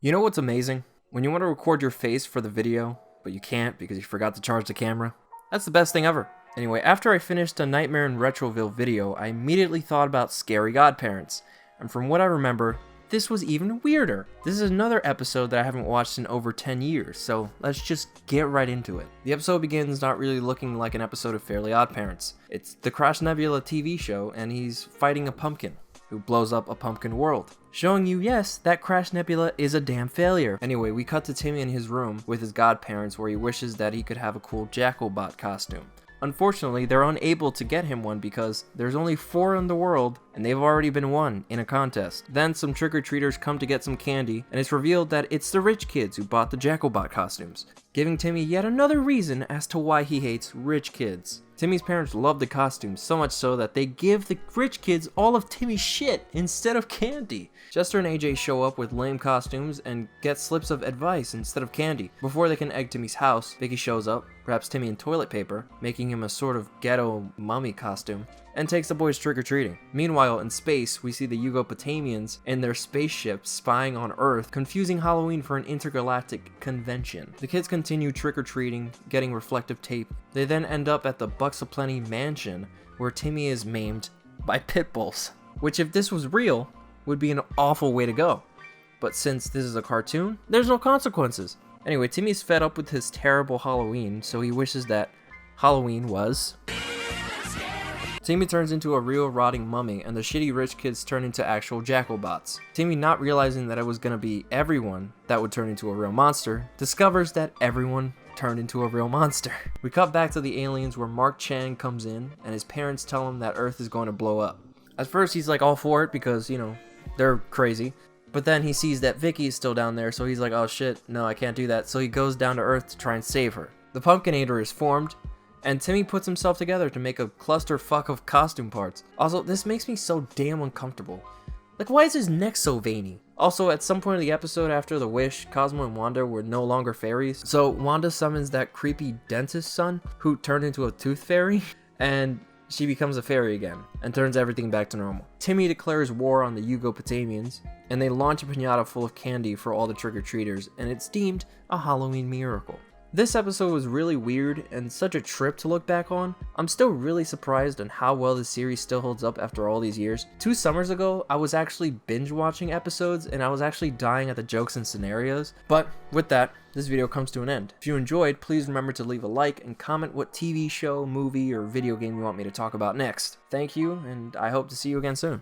You know what's amazing? When you want to record your face for the video, but you can't because you forgot to charge the camera. That's the best thing ever. Anyway, after I finished a Nightmare in Retroville video, I immediately thought about scary godparents. And from what I remember, this was even weirder. This is another episode that I haven't watched in over 10 years, so let's just get right into it. The episode begins not really looking like an episode of Fairly Odd Parents. It's the Crash Nebula TV show, and he's fighting a pumpkin who blows up a pumpkin world, showing you, yes, that Crash Nebula is a damn failure. Anyway, we cut to Timmy in his room with his godparents where he wishes that he could have a cool Jackalbot costume. Unfortunately, they're unable to get him one because there's only 4 in the world and they've already been won in a contest. Then some trick-or-treaters come to get some candy and it's revealed that it's the rich kids who bought the Jackalbot costumes, giving Timmy yet another reason as to why he hates rich kids. Timmy's parents love the costumes, so much so that they give the rich kids all of Timmy's shit instead of candy. Chester and AJ show up with lame costumes and get slips of advice instead of candy. Before they can egg Timmy's house, Vicky shows up, wraps Timmy in toilet paper, making him a sort of ghetto mummy costume, and takes the boys trick-or-treating. Meanwhile, in space, we see the Yugopotamians in their spaceship spying on Earth, confusing Halloween for an intergalactic convention. The kids continue trick-or-treating, getting reflective tape. They then end up at the Bucks of Plenty mansion, where Timmy is maimed by pit bulls, which, if this was real, would be an awful way to go. But since this is a cartoon, there's no consequences. Anyway, Timmy's fed up with his terrible Halloween, so he wishes that Halloween was... Timmy turns into a real rotting mummy, and the shitty rich kids turn into actual Jackalbots. Timmy, not realizing that it was gonna be everyone that would turn into a real monster, discovers that everyone turned into a real monster. We cut back to the aliens where Mark Chang comes in, and his parents tell him that Earth is going to blow up. At first, he's like all for it because, you know, they're crazy. But then he sees that Vicky is still down there, so he's like, oh shit, no, I can't do that. So he goes down to Earth to try and save her. The Pumpkinator is formed, and Timmy puts himself together to make a clusterfuck of costume parts. Also, this makes me so damn uncomfortable. Like, why is his neck so veiny? Also, at some point in the episode after the wish, Cosmo and Wanda were no longer fairies. So Wanda summons that creepy dentist son who turned into a tooth fairy, and she becomes a fairy again and turns everything back to normal. Timmy declares war on the Yugopotamians, and they launch a piñata full of candy for all the trick-or-treaters, and it's deemed a Halloween miracle. This episode was really weird and such a trip to look back on. I'm still really surprised on how well the series still holds up after all these years. 2 summers ago, I was actually binge watching episodes and I was actually dying at the jokes and scenarios. But with that, this video comes to an end. If you enjoyed, please remember to leave a like and comment what TV show, movie, or video game you want me to talk about next. Thank you, and I hope to see you again soon.